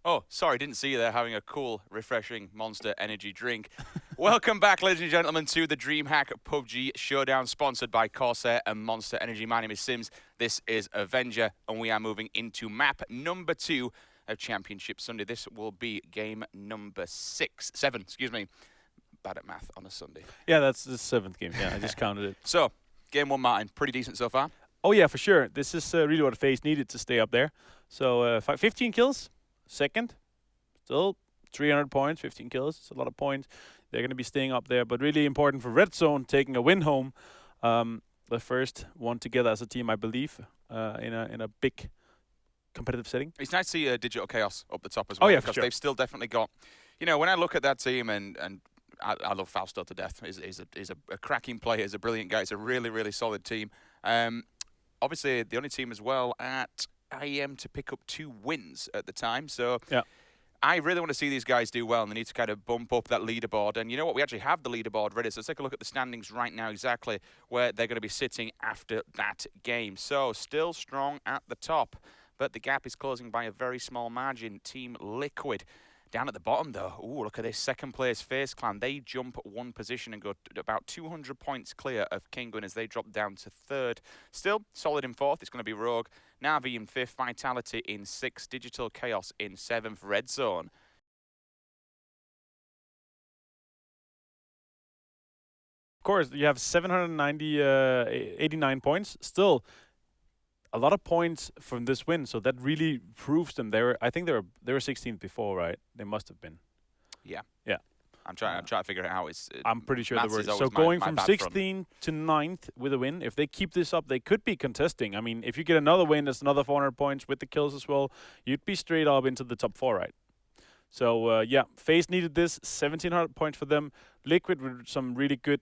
Oh, sorry, didn't see you there having a cool, refreshing Monster Energy drink. Welcome back, ladies and gentlemen, to the DreamHack PUBG Showdown, sponsored by Corsair and Monster Energy. My name is Sims, this is Avenger, and we are moving into map number 2 of Championship Sunday. This will be game number 7, excuse me. Bad at math on a Sunday. Yeah, that's the 7th game. Yeah, I just counted it. So, game 1, Martin, pretty decent so far? Oh, yeah, for sure. This is really what FaZe needed to stay up there. So, 15 kills. Second, still 300 points, 15 kills. It's a lot of points. They're going to be staying up there, but really important for Red Zone, taking a win home. The first one together as a team, I believe, in a big competitive setting. It's nice to see Digital Chaos up the top as well. Oh, yeah, because for sure. they've still definitely got, you know, when I look at that team and I love Fausto to death. He's a cracking player. He's a brilliant guy. It's a really, really solid team. Obviously, the only team as well at IEM to pick up 2 wins at the time. So yeah. I really want to see these guys do well, and they need to kind of bump up that leaderboard. And you know what? We actually have the leaderboard ready. So let's take a look at the standings right now, exactly where they're going to be sitting after that game. So still strong at the top, but the gap is closing by a very small margin. Team Liquid down at the bottom, though. Ooh, look at this. Second place FaZe Clan. They jump 1 position and go about 200 points clear of Kinguin as they drop down to 3rd. Still solid in 4th. It's going to be Rogue. Navi in 5th. Vitality in 6th. Digital Chaos in 7th. Red Zone. Of course, you have 89 points. Still a lot of points from this win, so that really proves them. I think they were 16th before, right? They must have been. Yeah. Yeah. I'm trying to figure it out. I'm pretty sure they were. So going from 16th to 9th with a win, if they keep this up, they could be contesting. I mean, if you get another win, that's another 400 points with the kills as well. You'd be straight up into the top 4, right? So, yeah, FaZe needed this. 1,700 points for them. Liquid with some really good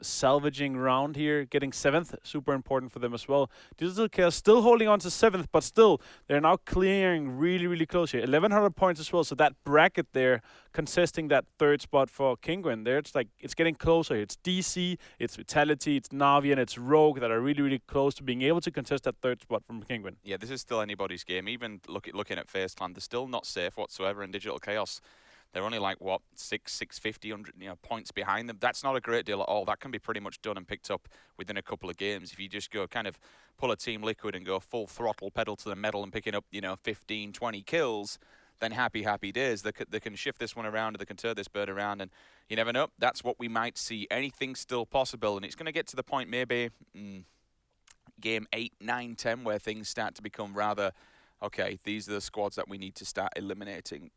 salvaging round here, getting 7th. Super important for them as well. Digital Chaos still holding on to 7th, but still, they're now clearing really, really close here. 1,100 points as well, so that bracket there, contesting that 3rd spot for Kinguin there, it's getting closer. It's DC, it's Vitality, it's Navi, and it's Rogue that are really, really close to being able to contest that 3rd spot from Kinguin. Yeah, this is still anybody's game. Even looking at FaZe Clan, they're still not safe whatsoever in Digital Chaos. They're only like, what, 650, 100 points behind them. That's not a great deal at all. That can be pretty much done and picked up within a couple of games. If you just go kind of pull a Team Liquid and go full throttle, pedal to the metal and picking up, 15, 20 kills, then happy days. They can shift this one around, or they can turn this bird around, and you never know. That's what we might see. Anything's still possible, and it's going to get to the point maybe game 8, 9, 10 where things start to become rather, okay, these are the squads that we need to start eliminating.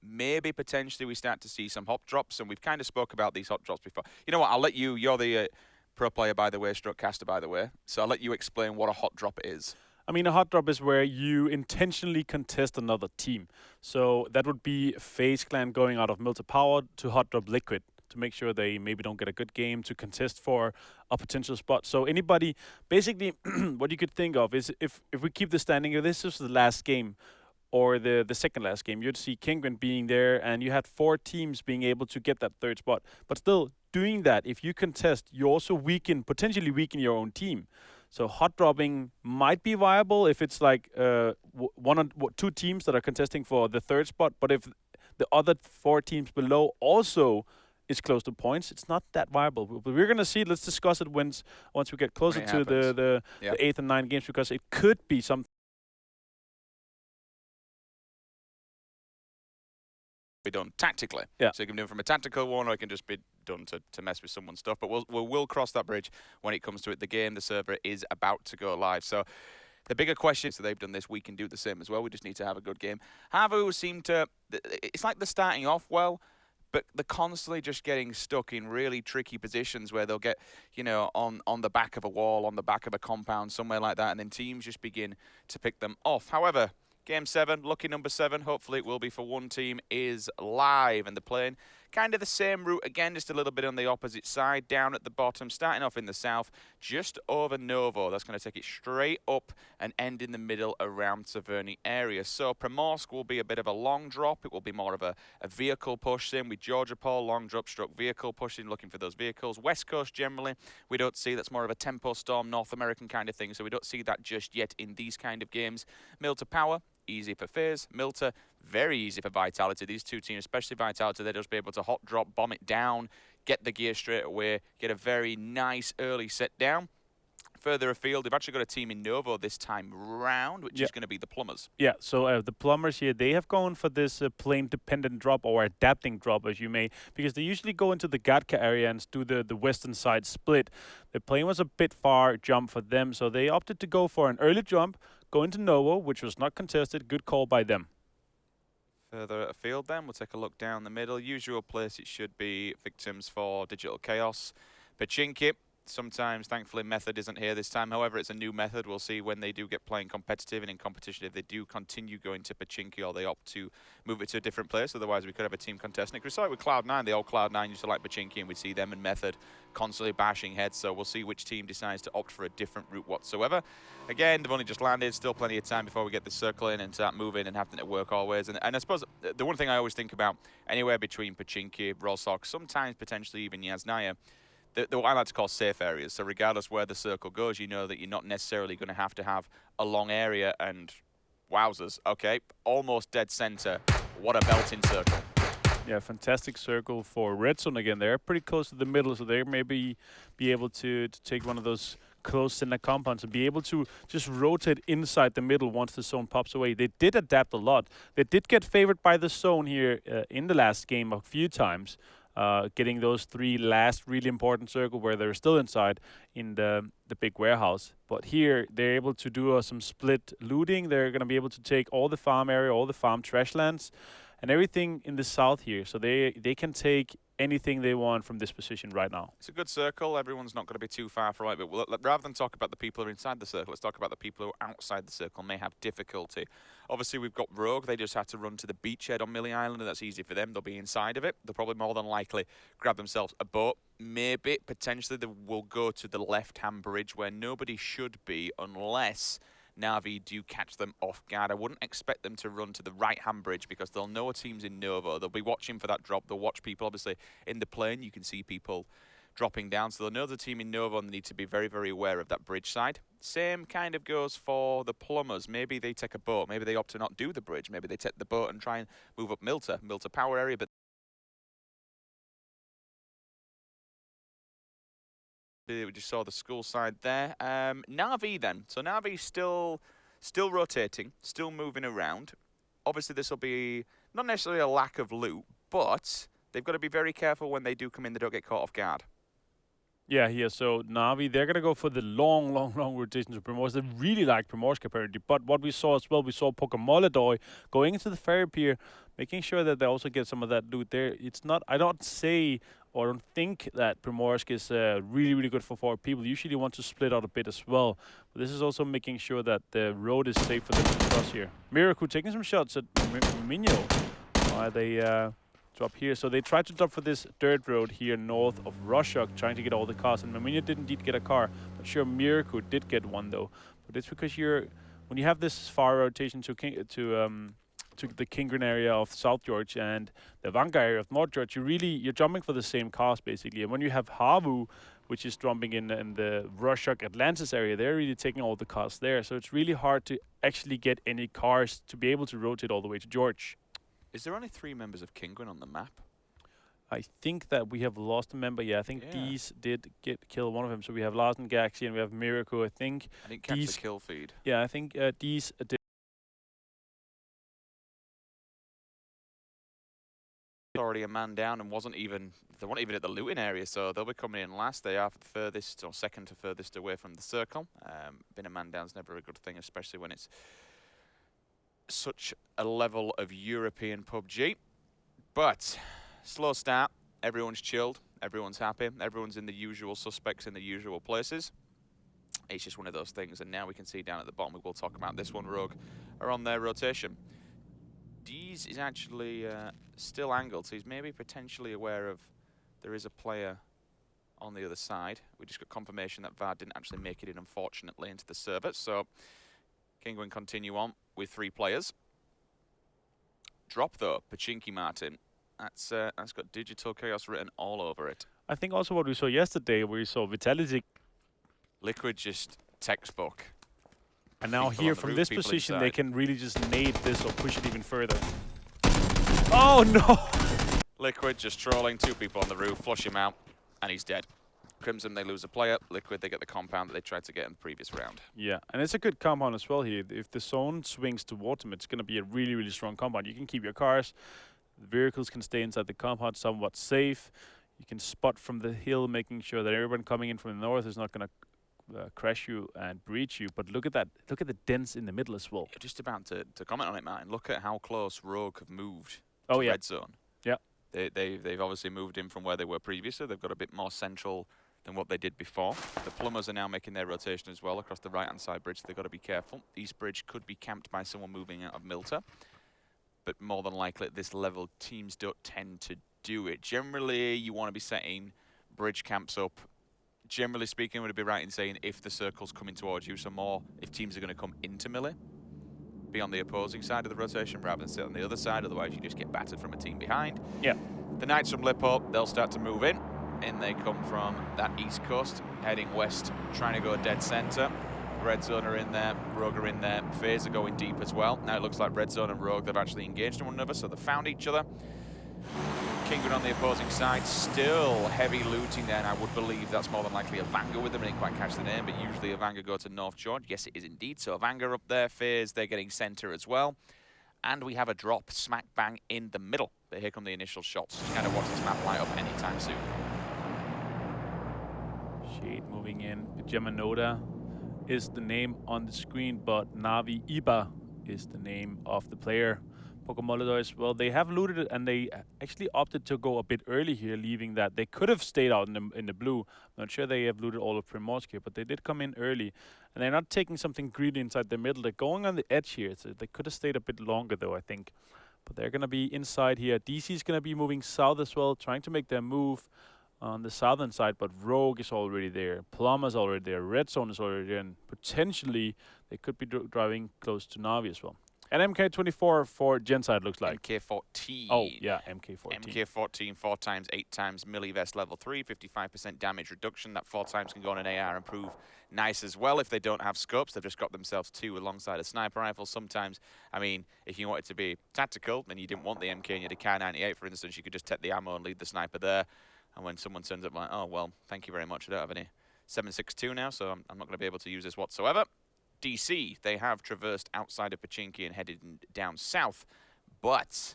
Maybe potentially we start to see some hop drops, and we've kind of spoke about these hop drops before. You know what, I'll let you're the pro player, by the way, stroke caster, by the way, so I'll let you explain what a hot drop is. I mean, a hot drop is where you intentionally contest another team. So that would be FaZe Clan going out of Milta Power to hot drop Liquid to make sure they maybe don't get a good game, to contest for a potential spot. So anybody, basically, what you could think of is if we keep the standing, if this is the last game, or the second last game, you'd see Kinguin being there, and you had 4 teams being able to get that 3rd spot. But still, doing that, if you contest, you also potentially weaken your own team. So hot dropping might be viable if it's like 1 or 2 teams that are contesting for the 3rd spot. But if the other 4 teams below also is close to points, it's not that viable. But we're going to see. Let's discuss it once we get closer to the 8th and 9th games, because it could be something be done tactically. Yeah. So you can do it from a tactical one, or it can just be done to mess with someone's stuff. But we'll cross that bridge when it comes to it. The server is about to go live. So the bigger question, so they've done this, we can do the same as well. We just need to have a good game. Havu seem to, it's like they're starting off well, but they're constantly just getting stuck in really tricky positions where they'll get, on the back of a wall, on the back of a compound, somewhere like that, and then teams just begin to pick them off. However, Game 7, lucky number 7, hopefully it will be for one team, is live, and they're playing kind of the same route again, just a little bit on the opposite side, down at the bottom, starting off in the south, just over Novo. That's going to take it straight up and end in the middle around Taverny area. So Primorsk will be a bit of a long drop. It will be more of a vehicle push in with Georgia Paul, long drop stroke vehicle pushing, looking for those vehicles. West Coast generally, we don't see. That's more of a tempo storm, North American kind of thing, so we don't see that just yet in these kind of games. Mill to power. easy for FaZe. Milta, very easy for Vitality. These two teams, especially Vitality, they'll just be able to hot drop, bomb it down, get the gear straight away, get a very nice early set down. Further afield, they've actually got a team in Novo this time round, which is going to be the Plumbers. Yeah, so the Plumbers here, they have gone for this plane-dependent drop or adapting drop, as you may, because they usually go into the Gatka area and do the western side split. The plane was a bit far jump for them, so they opted to go for an early jump, go into Novo, which was not contested. Good call by them. Further afield then, we'll take a look down the middle. Usual place it should be victims for Digital Chaos. Pachinki. Sometimes, thankfully, Method isn't here this time. However, it's a new Method. We'll see when they do get playing competitive and in competition if they do continue going to Pachinki or they opt to move it to a different place. Otherwise, we could have a team contesting. We saw it with Cloud9. The old Cloud9 used to like Pachinki, and we'd see them and Method constantly bashing heads. So we'll see which team decides to opt for a different route whatsoever. Again, they've only just landed. Still plenty of time before we get the circle in and start moving and having to work always. And I suppose the one thing I always think about, anywhere between Pachinki, Rosok, sometimes potentially even Yasnaya, what I like to call safe areas. So regardless where the circle goes, you know that you're not necessarily going to have a long area. And wowzers, okay, almost dead center. What a belting circle. Yeah, fantastic circle for Red Zone again. They're pretty close to the middle, so they maybe be able to take one of those close center compounds and be able to just rotate inside the middle once the zone pops away. They did adapt a lot. They did get favored by the zone here in the last game a few times. Getting those 3 last really important circle where they're still inside in the big warehouse. But here, they're able to do some split looting. They're going to be able to take all the farm area, all the farm trash lands, and everything in the south here. So they can take anything they want from this position right now. It's a good circle. Everyone's not going to be too far from it. But rather than talk about the people who are inside the circle, let's talk about the people who are outside the circle may have difficulty. Obviously, we've got Rogue. They just have to run to the beachhead on Millie Island, and that's easy for them. They'll be inside of it. They'll probably more than likely grab themselves a boat. Maybe, potentially, they will go to the left-hand bridge where nobody should be unless Na'Vi do catch them off guard. I wouldn't expect them to run to the right-hand bridge because they'll know a team's in Novo. They'll be watching for that drop. They'll watch people, obviously, in the plane. You can see people dropping down. So they'll know the team in Novo and they need to be very, very aware of that bridge side. Same kind of goes for the Plumbers. Maybe they take a boat. Maybe they opt to not do the bridge. Maybe they take the boat and try and move up Milta power area. But we just saw the school side there. Na'Vi then. So Na'Vi still rotating, still moving around. Obviously, this will be not necessarily a lack of loot, but they've got to be very careful when they do come in. They don't get caught off guard. Yeah, here. So Na'Vi, they're going to go for the long rotation to Primorsk. They really like Primorsk apparently. But what we saw as well, we saw Pokemoladoy going into the ferry pier, making sure that they also get some of that loot there. It's not, I don't say or don't think that Primorsk is really, really good for 4 people. Usually want to split out a bit as well. But this is also making sure that the road is safe for them to cross here. Miracle taking some shots at Minyo while they drop here. So they tried to drop for this dirt road here north of Roshok, trying to get all the cars. And Maminio did indeed get a car. Not sure Miracle did get one though. But it's because when you have this far rotation to the Kingren area of South George and the Vanga area of North George, you're jumping for the same cars basically. And when you have Havu, which is jumping in the Roshok Atlantis area, they're really taking all the cars there. So it's really hard to actually get any cars to be able to rotate all the way to George. Is there only 3 members of Kingren on the map? I think that we have lost a member. Yeah, I think Dees did kill one of them. So we have Larsen, Gaxi, and we have Miracle. I didn't catch the kill feed. Yeah, I think Dees did. Already a man down and they weren't even at the looting area, so they'll be coming in last. They are the furthest or second to furthest away from the circle. Being a man down is never a good thing, especially when it's such a level of European PUBG. But slow start, everyone's chilled, everyone's happy, everyone's in the usual suspects in the usual places. It's just one of those things, and now we can see down at the bottom, we will talk about this one, Rogue are on their rotation. Dees is actually still angled, so he's maybe potentially aware of there is a player on the other side. We just got confirmation that VAR didn't actually make it in, unfortunately, into the server. So Kingwin continue on with 3 players. Drop though, Pachinki Martin. That's got Digital Chaos written all over it. I think also what we saw yesterday, where we saw Vitality. Liquid just textbook. And now People here on the from roof, this people position, they inside. can really just nade this or push it even further. Oh no! Liquid just trolling, 2 people on the roof, flush him out, and he's dead. Crimson, they lose a player. Liquid, they get the compound that they tried to get in the previous round. Yeah, and it's a good compound as well here. If the zone swings towards them, it's going to be a really, really strong compound. You can keep your cars. The vehicles can stay inside the compound somewhat safe. You can spot from the hill, making sure that everyone coming in from the north is not going to crash you and breach you. But look at that. Look at the dents in the middle as well. You're just about to comment on it, Martin. Look at how close Rogue have moved Oh, to yeah. red zone. Yeah. They've obviously moved in from where they were previously. They've got a bit more central than what they did before. The Plumbers are now making their rotation as well across the right-hand side bridge. They've got to be careful. East bridge could be camped by someone moving out of Milta. But more than likely at this level, teams don't tend to do it. Generally, you want to be setting bridge camps up. Generally speaking, would it be right in saying if the circle's coming towards you, so more if teams are going to come into melee, be on the opposing side of the rotation rather than sit on the other side, otherwise you just get battered from a team behind. Yeah. The Knights from Lipo, they'll start to move in. In they come from that east coast, heading west, trying to go dead center. Red Zone are in there, Rogue are in there, FaZe are going deep as well. Now it looks like Red Zone and Rogue, they've actually engaged in one another, so they've found each other. Kingdom on the opposing side, still heavy looting there, and I would believe that's more than likely a Vanga with them. I didn't quite catch the name, but usually a Vanga go to North George. Yes, it is indeed. So a Vanga up there, FaZe, they're getting center as well. And we have a drop smack bang in the middle. But here come the initial shots. Just kind of watch this map light up anytime soon. Shade moving in. Geminoda is the name on the screen, but Navi Iba is the name of the player. Pokemolidor, well, they have looted it, and they actually opted to go a bit early here, leaving that. They could have stayed out in the blue. I'm not sure they have looted all of Primorsk here, but they did come in early. And they're not taking something greedy inside the middle. They're going on the edge here. So they could have stayed a bit longer, though, I think. But they're going to be inside here. DC is going to be moving south as well, trying to make their move on the southern side, but Rogue is already there. Plum is already there. Red Zone is already there. And potentially, they could be driving close to Navi as well. And MK24 for Genside looks like. MK14. Oh, yeah, MK14. MK14, 4 times, 8 times, Millivest level 3, 55% damage reduction. That 4 times can go on an AR and prove nice as well. If they don't have scopes, they've just got themselves 2 alongside a sniper rifle. Sometimes, I mean, if you want it to be tactical, then you didn't want the MK and you had a K98, for instance, you could just take the ammo and leave the sniper there. And when someone turns up like, oh, well, thank you very much, I don't have any 7.62 now, so I'm not going to be able to use this whatsoever. DC, they have traversed outside of Pachinki and headed down south, but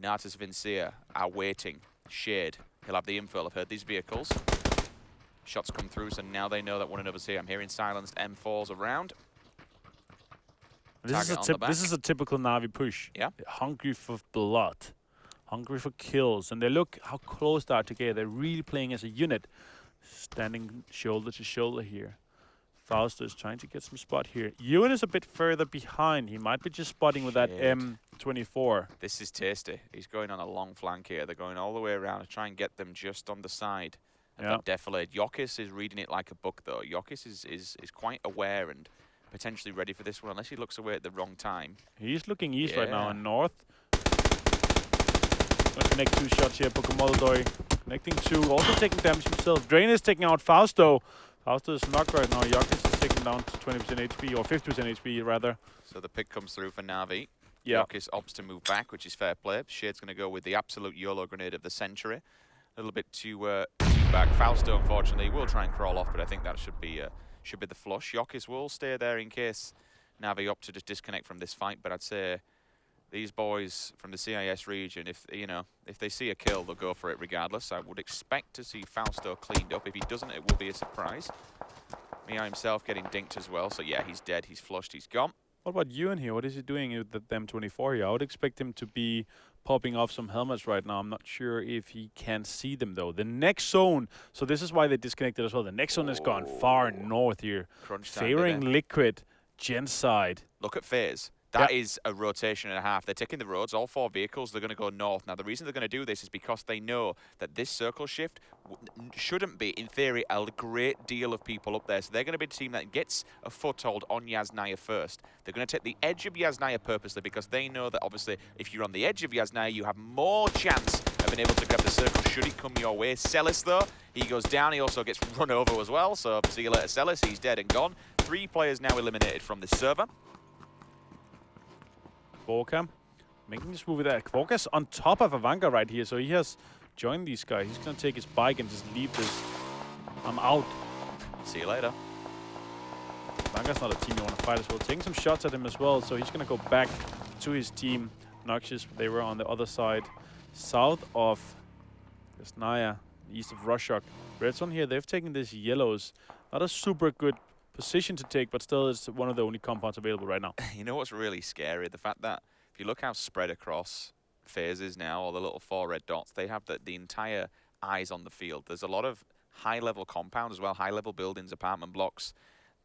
Natas Vincia are waiting. Shade, he'll have the info. I've heard these vehicles. Shots come through, so now they know that one another's here. I'm hearing silenced M4s around. This is a typical Navi push. Yeah. They're hungry for blood, hungry for kills, and they look how close they are together. They're really playing as a unit, standing shoulder to shoulder here. Fausto is trying to get some spot here. Ewan is a bit further behind. He might be just spotting with that M24. This is tasty. He's going on a long flank here. They're going all the way around to try and get them just on the side of that defilade. Yokis is reading it like a book, though. Yokis is quite aware and potentially ready for this one, unless he looks away at the wrong time. He's looking east right now and north. Gonna connect 2 shots here. Pokemolidor connecting 2, also taking damage himself. Drain is taking out Fausto. Fausto is knocked right now. Yokis is taken down to 20% HP, or 50% HP rather. So the pick comes through for Navi. Yeah. Yokis opts to move back, which is fair play. Shade's going to go with the absolute YOLO grenade of the century. A little bit too back. Fausto, unfortunately, will try and crawl off, but I think that should be the flush. Yokis will stay there in case Navi opt to just disconnect from this fight, but I'd say these boys from the CIS region, if they see a kill, they'll go for it regardless. I would expect to see Fausto cleaned up. If he doesn't, it will be a surprise. Mia himself getting dinked as well. So yeah, he's dead, he's flushed, he's gone. What about Ewan here? What is he doing with the M24 here? I would expect him to be popping off some helmets right now. I'm not sure if he can see them, though. The next zone, so this is why they disconnected as well. The next zone has gone far north here. Crunch time, favoring Liquid, Genside. Look at FaZe. That is a rotation and a half. They're taking the roads, all 4 vehicles, they're going to go north. Now, the reason they're going to do this is because they know that this circle shift shouldn't be, in theory, a great deal of people up there. So they're going to be the team that gets a foothold on Yasnaya first. They're going to take the edge of Yasnaya purposely because they know that, obviously, if you're on the edge of Yasnaya, you have more chance have been able to grab the circle should it come your way. Celis, though, he goes down. He also gets run over as well. So see you later, Celis. He's dead and gone. 3 players now eliminated from this server. Kvorka making this move with that. Kvorka's on top of Avanka right here, so he has joined these guys. He's gonna take his bike and just leave this. I'm out. See you later. Avanka's not a team you want to fight as well. Taking some shots at him as well, so he's gonna go back to his team. Noxious, they were on the other side, south of Snaya, east of Roshok. Redstone here, they've taken this yellows. Not a super good position to take, but still it's one of the only compounds available right now. You know what's really scary? The fact that if you look how spread across phases now, all the little 4 red dots, they have the entire eyes on the field. There's a lot of high-level compound as well, high-level buildings, apartment blocks.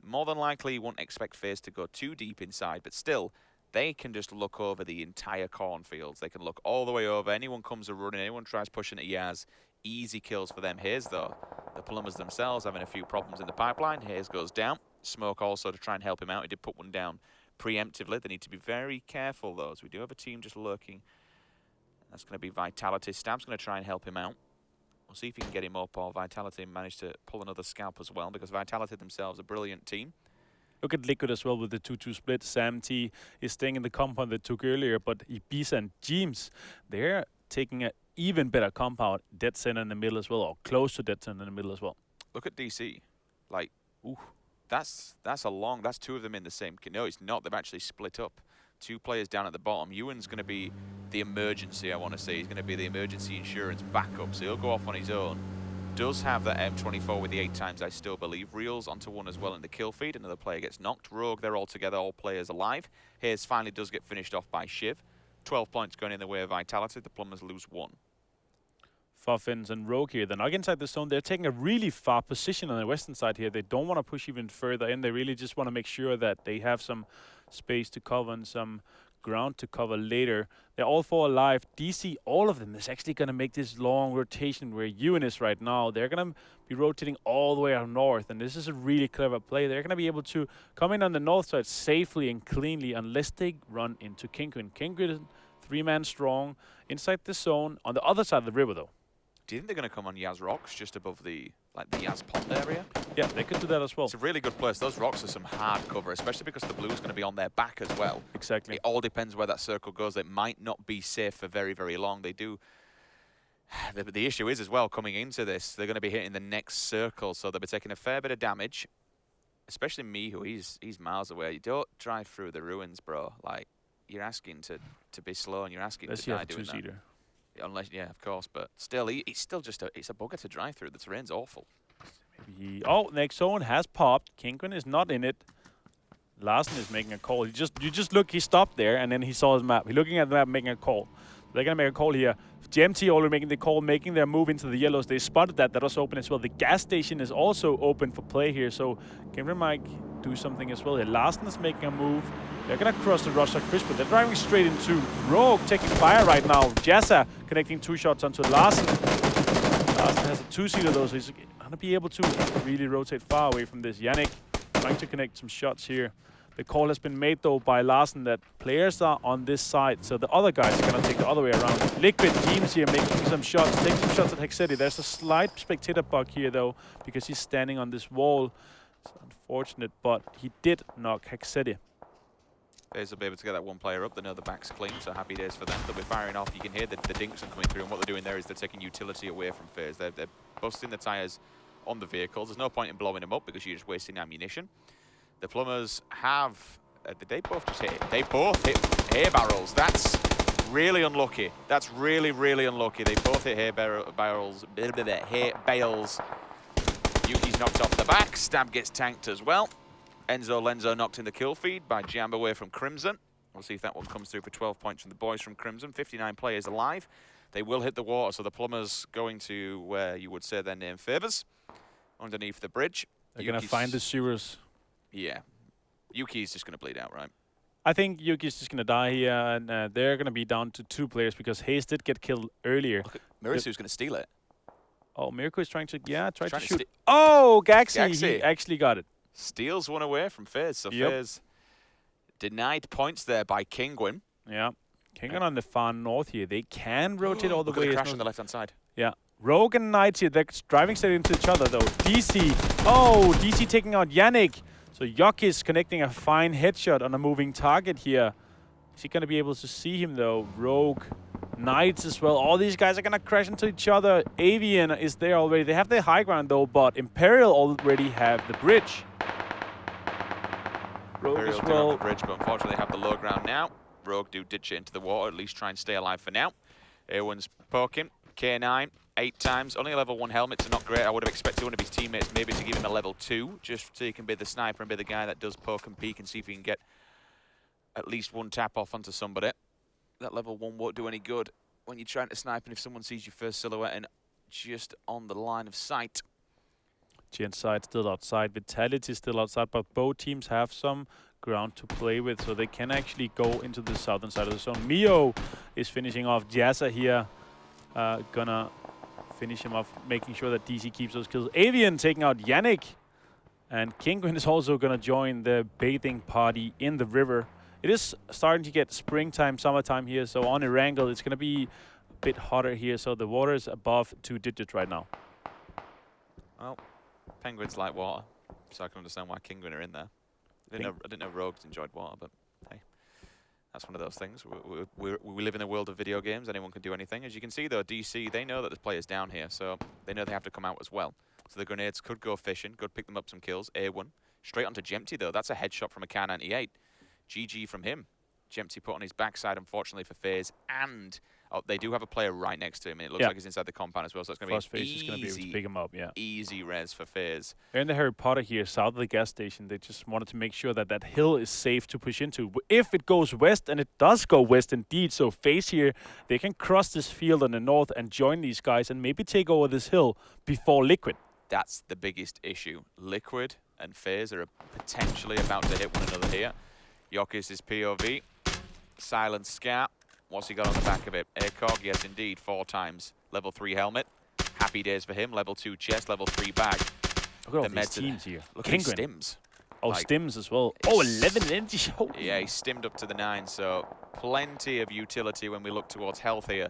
More than likely, you wouldn't expect phase to go too deep inside, but still, they can just look over the entire cornfields. They can look all the way over. Anyone comes a running, anyone tries pushing at Yaz, easy kills for them. Hayes, though, the plumbers themselves having a few problems in the pipeline. Hayes goes down. Smoke also to try and help him out. He did put one down preemptively. They need to be very careful, though, as we do have a team just lurking. That's going to be Vitality. Stab's going to try and help him out. We'll see if he can get him up, or Vitality manage to pull another scalp as well, because Vitality themselves a brilliant team. Look at Liquid as well with the 2-2 split. Sam T is staying in the compound they took earlier, but Ibiza and James, they're taking an even better compound. Dead center in the middle as well, or close to dead center in the middle as well. Look at DC. Like, ooh, that's 2 of them in the same. No, it's not. They've actually split up. 2 players down at the bottom. Ewan's going to be the emergency, I want to say. He's going to be the emergency insurance backup, so he'll go off on his own. Does have that M24 with the 8 times, I still believe. Reels onto 1 as well in the kill feed. Another player gets knocked. Rogue, they're all together, all players alive. Hayes finally does get finished off by Shiv. 12 points going in the way of Vitality. The Plumbers lose 1. Fuffins and Rogue here, they're not inside the zone. They're taking a really far position on the western side here. They don't want to push even further in. They really just want to make sure that they have some space to cover and some ground to cover later. They're all 4 alive. DC, all of them, is actually going to make this long rotation where Ewan is right now. They're going to be rotating all the way out north, and this is a really clever play. They're going to be able to come in on the north side safely and cleanly unless they run into Kinguin. Kinguin, 3-man strong, inside the zone, on the other side of the river, though. Do you think they're going to come on Yaz Rocks just above the Yaz Pond area? Yeah, they could do that as well. It's a really good place. Those rocks are some hard cover, especially because the blue's going to be on their back as well. Exactly. It all depends where that circle goes. It might not be safe for very, very long. They do. The issue is as well, coming into this, they're going to be hitting the next circle, so they'll be taking a fair bit of damage. Especially Mihu, he's miles away. You don't drive through the ruins, bro. Like, you're asking to be slow, and you're asking to die doing that. Unless, yeah, of course, but still, it's still just it's a bugger to drive through. The terrain's awful. Oh, next zone has popped. Kinguin is not in it. Larsen is making a call. You just look, he stopped there, and then he saw his map. He's looking at the map, making a call. They're going to make a call here. GMT already making the call, making their move into the yellows. They spotted that. That was open as well. The gas station is also open for play here, so Cameron might do something as well here. Larsen is making a move. They're going to cross the Rostock Bridge, but they're driving straight into Rogue, taking fire right now. Jazza connecting 2 shots onto Larsen. Larsen has a 2-seater though, so he's going to be able to really rotate far away from this. Yannick trying to connect some shots here. The call has been made though by Larsen that players are on this side, so the other guys are going to take the other way around. Liquid teams here making some shots, taking some shots at Hexetti. There's a slight spectator bug here though, because he's standing on this wall. It's unfortunate, but he did knock Hexetti. Faze will be able to get that 1 player up. They know the back's clean, so happy days for them. They'll be firing off. You can hear the dinks are coming through, and what they're doing there is they're taking utility away from Faze. They're busting the tyres on the vehicles. There's no point in blowing them up because you're just wasting ammunition. The Plumbers have... did they both just hit it? They both hit hay barrels. That's really unlucky. That's really, really unlucky. They both hit hay barrels. Hay bales. Yuki's knocked off the back. Stab gets tanked as well. Enzo Lenzo knocked in the kill feed by Jam away from Crimson. We'll see if that one comes through for 12 points from the boys from Crimson. 59 players alive. They will hit the water, so the Plumbers going to where you would say their name favours. Underneath the bridge. They're going to find the sewers. Yeah. Yuki's just going to bleed out, right? I think Yuki's just going to die here, and they're going to be down to 2 players because Hayes did get killed earlier. Mirisu's going to steal it. Oh, Mirko is trying to, try to shoot. Oh, Gaxi, he actually got it. Steals one away from Faze, so Faze denied points there by Kinguin. Yeah, Kengan on the far north here. They can rotate all the Look at way. the crash on the left-hand side. Yeah. Rogue and Knights here, they're driving straight into each other though. DC. Oh, DC taking out Yannick. So Yokis connecting a fine headshot on a moving target here. Is he going to be able to see him though? Rogue, Knights as well. All these guys are going to crash into each other. Avian is there already. They have the high ground though, but Imperial already have the bridge. Rogue Imperial as do well. have the bridge, but unfortunately they have the low ground now. Rogue do ditch it into the water, at least try and stay alive for now. Airwin's poking. K9, 8 times. Only a level 1 helmet, so not great. I would have expected one of his teammates maybe to give him a level 2, just so he can be the sniper and be the guy that does poke and peek and see if he can get at least one tap off onto somebody. That level 1 won't do any good when you're trying to snipe and if someone sees your first silhouette and just on the line of sight. Genside still outside, Vitality still outside, but both teams have some ground to play with, so they can actually go into the southern side of the zone. Mio is finishing off Jazza here. Gonna finish him off, making sure that DC keeps those kills. Avian taking out Yannick. And Kinguin is also gonna join the bathing party in the river. It is starting to get springtime, summertime here, so on Erangel it's gonna be a bit hotter here, so the water is above 2 digits right now. Well, penguins like water, so I can understand why Kinguin are in there. I didn't know rogues enjoyed water, but hey, that's one of those things. We live in a world of video games. Anyone can do anything. As you can see, though, DC, they know that there's players down here, so they know they have to come out as well. So the grenades could go fishing, could pick them up some kills. A1, straight onto Jempty, though. That's a headshot from a K98. GG from him. Jempty put on his backside, unfortunately, for FaZe, and they do have a player right next to him, and it looks like he's inside the compound as well, so it's going to be FaZe is going to be able to pick him up, easy res for FaZe. They're in the Harry Potter here, south of the gas station. They just wanted to make sure that that hill is safe to push into. If it goes west, and it does go west indeed, so FaZe here, they can cross this field on the north and join these guys and maybe take over this hill before Liquid. That's the biggest issue. Liquid and FaZe are potentially about to hit one another here. Yokis is POV. Silent Scout. What's he got on the back of it? ACOG, yes indeed, 4 times. Level 3 helmet. Happy days for him. Level 2 chest, level 3 bag. Look at all these teams here. Look at his stims. Oh, like, stims as well. Oh, 11 energy. Oh. Yeah, he's stimmed up to the 9, so plenty of utility when we look towards health here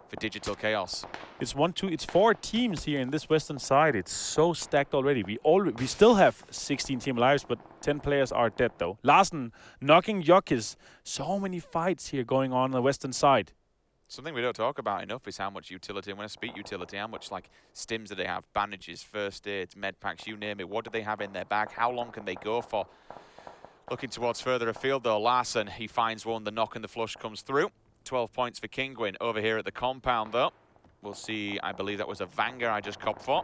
for Digital Chaos. It's 4 teams here in this western side. It's so stacked already. We still have 16 team lives, but 10 players are dead though. Larsen knocking Yokis. So many fights here going on the western side. Something we don't talk about enough is how much utility, and when I speak utility, how much like stims do they have, bandages, first aids, med packs, you name it. What do they have in their bag? How long can they go for? Looking towards further afield though, Larsen, he finds one, the knock and the flush comes through. 12 points for Kinguin over here at the compound though. We'll see, I believe that was a Vanger I just copped for.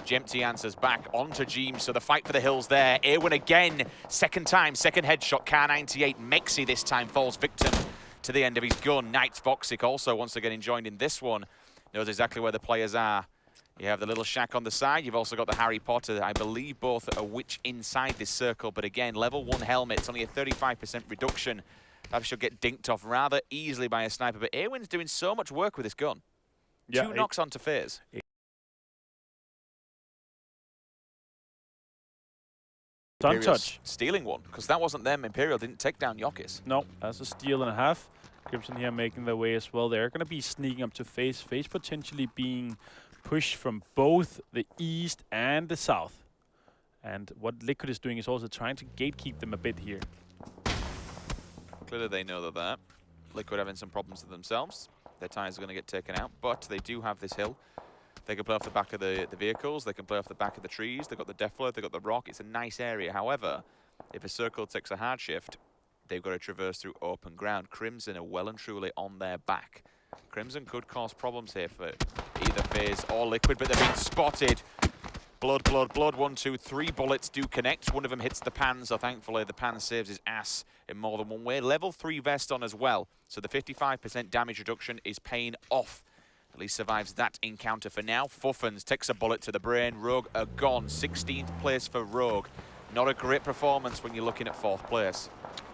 Jempty answers back onto Jeems, so the fight for the hills there. Airwin again, second time, second headshot, K98. Mexi this time falls victim to the end of his gun. Knights Voxic also wants to get joined in this one. Knows exactly where the players are. You have the little shack on the side. You've also got the Harry Potter. I believe both are witch inside this circle, but again, level 1 helmet. It's only a 35% reduction. That should get dinked off rather easily by a sniper, but Airwin's doing so much work with this gun. Yeah, 2 knocks onto FaZe. Touch. Stealing one, because that wasn't them. Imperial didn't take down Yokis. No, that's a steal and a half. Crimson here making their way as well. They're going to be sneaking up to FaZe. FaZe potentially being pushed from both the east and the south. And what Liquid is doing is also trying to gatekeep them a bit here. Clearly they know that Liquid having some problems with themselves. Their tires are going to get taken out, but they do have this hill. They can play off the back of the vehicles. They can play off the back of the trees. They've got the Defler. They've got the rock. It's a nice area. However, if a circle takes a hard shift, they've got to traverse through open ground. Crimson are well and truly on their back. Crimson could cause problems here for either FaZe or Liquid, but they're being spotted. Blood, blood, blood. 1, 2, 3 bullets do connect. One of them hits the pan, so thankfully the pan saves his ass in more than one way. Level 3 vest on as well, so the 55% damage reduction is paying off. At least survives that encounter for now. Fuffens takes a bullet to the brain. Rogue are gone. 16th place for Rogue. Not a great performance when you're looking at 4th place.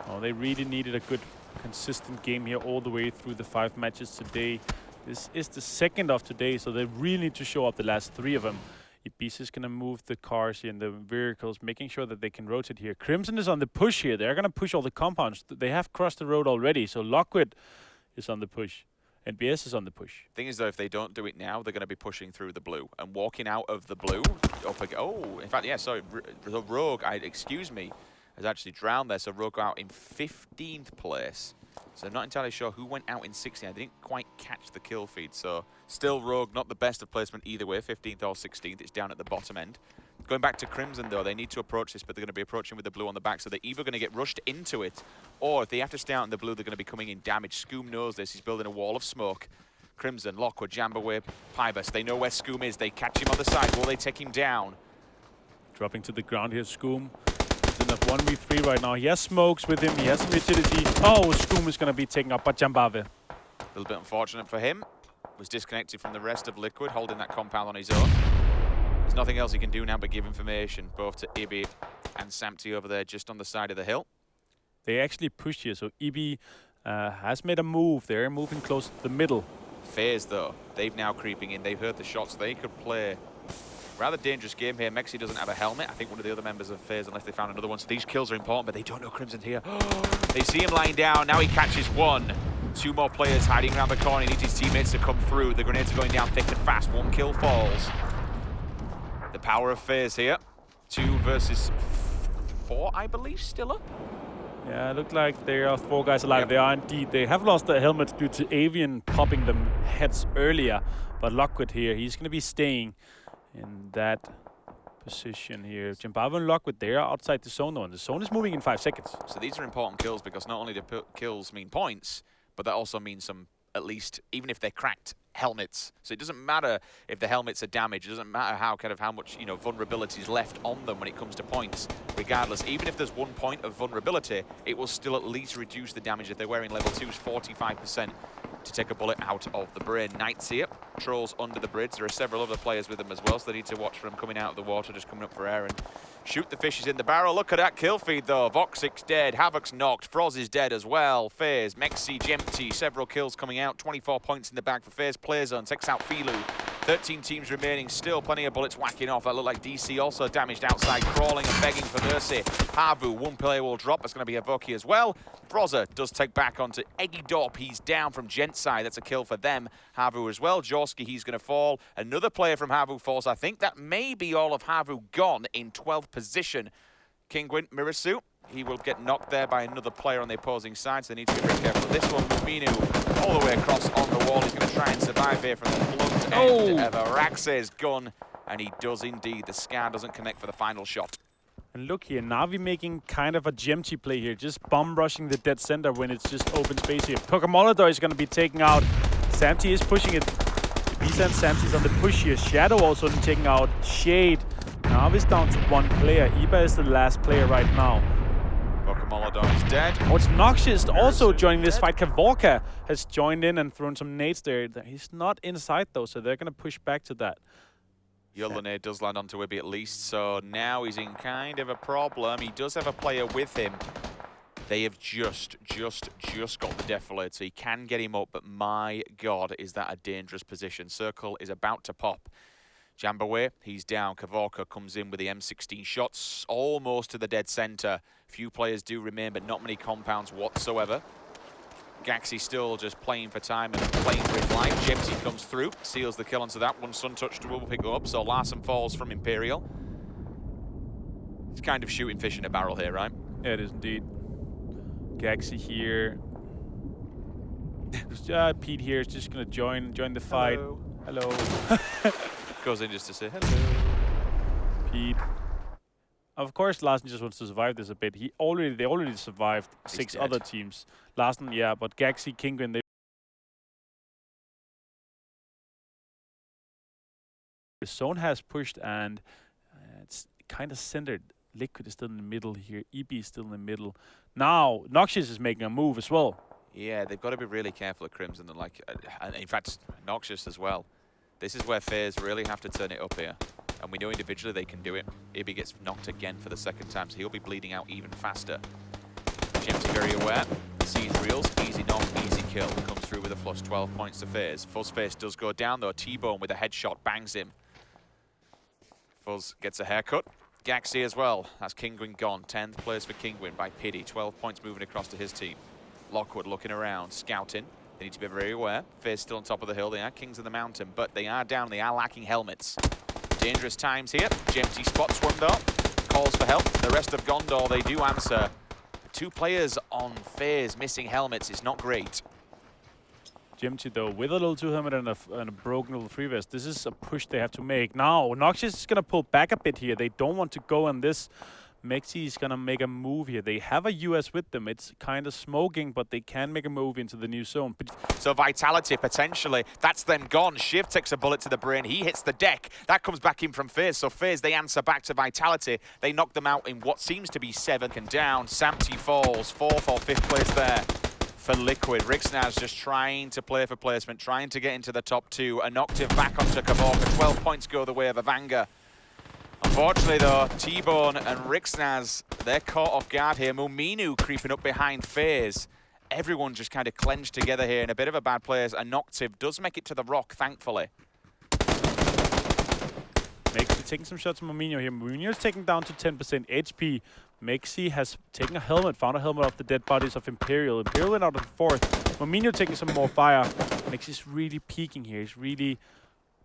Oh, they really needed a good, consistent game here all the way through the 5 matches today. This is the second of today, so they really need to show up the last 3 of them. Ibis is going to move the cars here and the vehicles, making sure that they can rotate here. Crimson is on the push here. They're going to push all the compounds. They have crossed the road already, so Lockwood is on the push. NBS is on the push. Thing is, though, if they don't do it now, they're going to be pushing through the blue and walking out of the blue. Oh, in fact, yeah, sorry, Rogue, excuse me, has actually drowned there. So Rogue out in 15th place. So I'm not entirely sure who went out in 16th. I didn't quite catch the kill feed. So still Rogue, not the best of placement either way, 15th or 16th. It's down at the bottom end. Going back to Crimson, though, they need to approach this, but they're going to be approaching with the blue on the back, so they're either going to get rushed into it, or if they have to stay out in the blue, they're going to be coming in damage. Scoom knows this. He's building a wall of smoke. Crimson, Lockwood, Jambaway, Pybus. They know where Scoom is. They catch him on the side. Will they take him down? Dropping to the ground here, Scoom. He's in a 1v3 right now. He has smokes with him. He has some utility. Oh, Scoom is going to be taken up by Jambave. A little bit unfortunate for him. Was disconnected from the rest of Liquid, holding that compound on his own. There's nothing else he can do now but give information, both to Ibi and Samti over there just on the side of the hill. They actually push here, so Ibi has made a move. They're moving close to the middle. FaZe, though, they've now creeping in. They've heard the shots. They could play rather dangerous game here. Mexi doesn't have a helmet. I think one of the other members of FaZe, unless they found another one. So these kills are important, but they don't know Crimson's here. They see him lying down. Now he catches one. Two more players hiding around the corner. He needs his teammates to come through. The grenades are going down thick and fast. One kill falls. The power of FaZe here. 2 versus 4, I believe, still up. Yeah, it looked like there are 4 guys alive. Yep. They are indeed. They have lost their helmets due to Avian popping them heads earlier. But Lockwood here, he's going to be staying in that position here. Jambava and Lockwood, they are outside the zone though, and the zone is moving in 5 seconds. So these are important kills because not only do kills mean points, but that also means some, at least, even if they're cracked, helmets. So it doesn't matter if the helmets are damaged. It doesn't matter how much vulnerability is left on them when it comes to points. Regardless, even if there's 1 point of vulnerability, it will still at least reduce the damage. If they're wearing level 2's 45% to take a bullet out of the brain. Knight's here, Trolls under the bridge. There are several other players with them as well, so they need to watch for them coming out of the water, just coming up for air and shoot the fishes in the barrel. Look at that kill feed though. Voxic's dead, Havoc's knocked, Froz is dead as well. FaZe, Mexi, Jempty, several kills coming out. 24 points in the bag for FaZe. Player zone takes out Filu. 13 teams remaining, still plenty of bullets whacking off. That looked like DC also damaged outside, crawling and begging for mercy. Havu, 1 player will drop. That's going to be Avoki as well. Froza does take back onto Eggy Dorp. He's down from Gent side. That's a kill for them. Havu as well. Jorski, he's going to fall. Another player from Havu falls. I think that may be all of Havu gone in 12th position. Kingwin, Mirasu, he will get knocked there by another player on the opposing side, so they need to be very careful. This one, Minu, all the way across on the wall. He's going to try and survive here from the blunt end of Arax's gun, and he does indeed. The Scar doesn't connect for the final shot. And look here, Navi making kind of a GMT play here, just bomb rushing the dead center when it's just open space here. Pokemonador is going to be taken out. Samty is pushing it. Bisa and Samty's on the push here. Shadow also taking out Shade. Navi's down to 1 player. Iba is the last player right now. Pokemonador is dead. Oh, it's Noxious also joining this fight. Kavorka has joined in and thrown some nades there. He's not inside though, so they're going to push back to that. Yolone does land onto Wibby at least, so now he's in kind of a problem. He does have a player with him. They have just got the defilade, so he can get him up, but my God, is that a dangerous position. Circle is about to pop. Jambaway, he's down. Kavorka comes in with the M16 shots, almost to the dead center. Few players do remain, but not many compounds whatsoever. Gaxi still just playing for time and playing for his life. Jempty comes through, seals the kill onto that one. Sun touched will pick up, so Larson falls from Imperial. It's kind of shooting fish in a barrel here, right? Yeah, it is indeed. Gaxi here. Pete here is just going to join the fight. Hello. Goes in just to say hello. Pete. Of course, Larsen just wants to survive this a bit. They already survived 6 other teams. Larsen, yeah, but Gaxi, Kingwin, the zone has pushed and it's kind of centered. Liquid is still in the middle here. EB is still in the middle. Now, Noxious is making a move as well. Yeah, they've got to be really careful at Crimson. And in fact, Noxious as well. This is where FaZe really have to turn it up here. And we know individually they can do it. Ibi gets knocked again for the 2nd time, so he'll be bleeding out even faster. Jempty very aware. Sees reels, easy knock, easy kill. Comes through with a flush, 12 points to FaZe. Fuzzface does go down though. T-Bone with a headshot bangs him. Fuzz gets a haircut. Gaxi as well. That's Kingwin gone. 10th place for Kingwin by Pity. 12 points moving across to his team. Lockwood looking around, scouting. They need to be very aware. FaZe still on top of the hill. They are kings of the mountain, but they are down. They are lacking helmets. Dangerous times here. GMT spots one though. Calls for help. The rest of Gondor, they do answer. 2 players on FaZe missing helmets is not great. GMT though, with a level 2 helmet and a broken level 3 vest, this is a push they have to make. Now, Noxious is going to pull back a bit here. They don't want to go on this. Mexi is going to make a move here. They have a US with them. It's kind of smoking, but they can make a move into the new zone. So Vitality, potentially, that's them gone. Shiv takes a bullet to the brain. He hits the deck. That comes back in from FaZe. So FaZe, they answer back to Vitality. They knock them out in what seems to be 7th and down. Samty falls, 4th or 5th place there for Liquid. Rixnaz just trying to play for placement, trying to get into the top 2. A Noctiv back onto Kavorka. 12 points go the way of Avanga. Unfortunately though, T-Bone and Rixnaz, they're caught off guard here. Muminu creeping up behind FaZe. Everyone just kind of clenched together here in a bit of a bad place. A Noctiv does make it to the rock, thankfully. Mexi taking some shots from Muminu here. Muminu is taking down to 10% HP. Mexi has taken a helmet, found a helmet off the dead bodies of Imperial. Imperial went out on 4th. Muminu taking some more fire. Mexi's really peeking here. He's really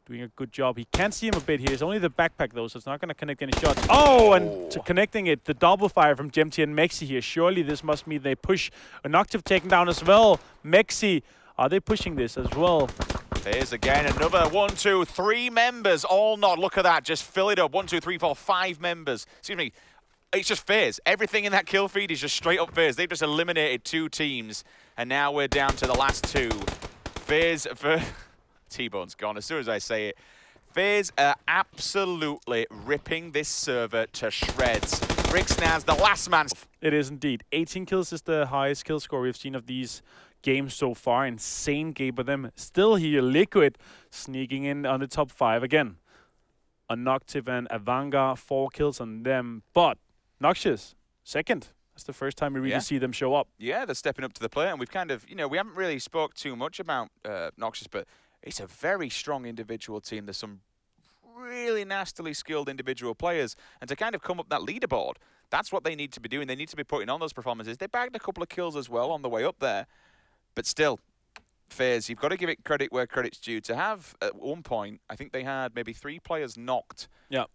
doing a good job. He can't see him a bit here. It's only the backpack though, so it's not going to connect any shots. Oh, and connecting it, the double fire from GMT and Mexi here. Surely this must mean they push. A Noctiv taken down as well. Mexi, are they pushing this as well? There's again another 1, 2, 3 members. All not. Look at that. Just fill it up. 1, 2, 3, 4, 5 members. Excuse me. It's just FaZe. Everything in that kill feed is just straight up FaZe. They've just eliminated 2 teams. And now we're down to the last 2. FaZe for... T-Bone's gone as soon as I say it. FaZe are absolutely ripping this server to shreds. Rixnaz, the last man. It is indeed. 18 kills is the highest kill score we've seen of these games so far. Insane game for them. Still here, Liquid sneaking in on the top 5 again. A Noctiv and Avanga, 4 kills on them. But Noxious, 2nd. That's the first time we really see them show up. Yeah, they're stepping up to the plate, and we've kind of, we haven't really spoke too much about Noxious, but it's a very strong individual team. There's some really nastily skilled individual players. And to kind of come up that leaderboard, that's what they need to be doing. They need to be putting on those performances. They bagged a couple of kills as well on the way up there. But still, FaZe, you've got to give it credit where credit's due. To have, at one point, I think they had maybe 3 players knocked. Yeah.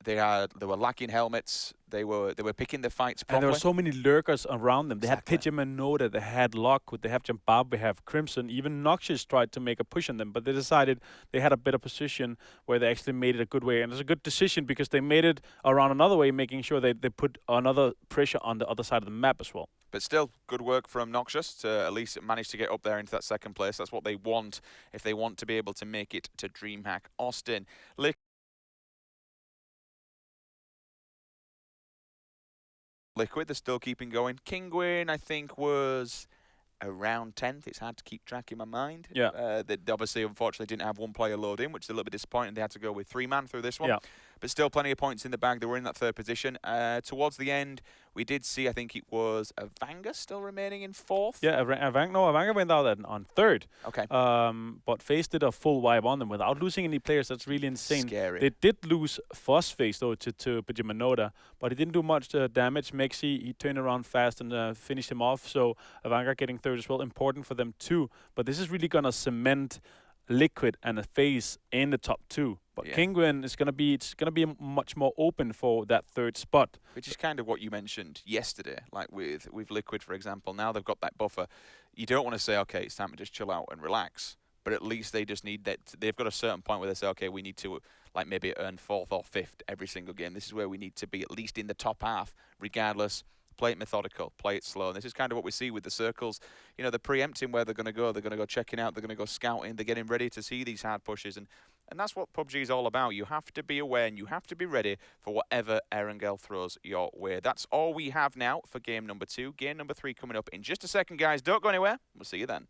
They were lacking helmets. They were picking the fights properly. And there were so many lurkers around them. They Exactly. had Pidgeon and Noda, they had Lockwood, they have Jambab, they have Crimson. Even Noxious tried to make a push on them, but they decided they had a better position where they actually made it a good way. And it's a good decision because they made it around another way, making sure they put another pressure on the other side of the map as well. But still, good work from Noxious to at least manage to get up there into that 2nd place. That's what they want if they want to be able to make it to DreamHack Austin. Liquid, they're still keeping going. Kinguin, I think, was around 10th. It's hard to keep track in my mind. Yeah. They obviously, unfortunately, didn't have 1 player load in, which is a little bit disappointing. They had to go with 3-man through this one. Yeah. But still plenty of points in the bag. They were in that 3rd position. Towards the end, we did see, I think it was Avanga still remaining in 4th. Yeah, Avanga went out on 3rd. Okay. But FaZe did a full wipe on them without losing any players. That's really insane. Scary. They did lose FaZe though to Pidgeon Noda, but he didn't do much damage. Mexi, he turned around fast and finished him off. So Avanga getting 3rd as well, important for them too. But this is really gonna cement Liquid and a FaZe in the top 2. But Yeah. Kinguin is gonna be much more open for that 3rd spot. Which is kind of what you mentioned yesterday, like with Liquid, for example. Now they've got that buffer. You don't want to say, okay, it's time to just chill out and relax. But at least they just need that. They've got a certain point where they say, okay, we need to like maybe earn 4th or 5th every single game. This is where we need to be at least in the top half, regardless. Play it methodical, play it slow. And this is kind of what we see with the circles. They're preempting where they're going to go. They're going to go checking out. They're going to go scouting. They're getting ready to see these hard pushes. And that's what PUBG is all about. You have to be aware and you have to be ready for whatever Erangel throws your way. That's all we have now for game number 2. Game number 3 coming up in just a second, guys. Don't go anywhere. We'll see you then.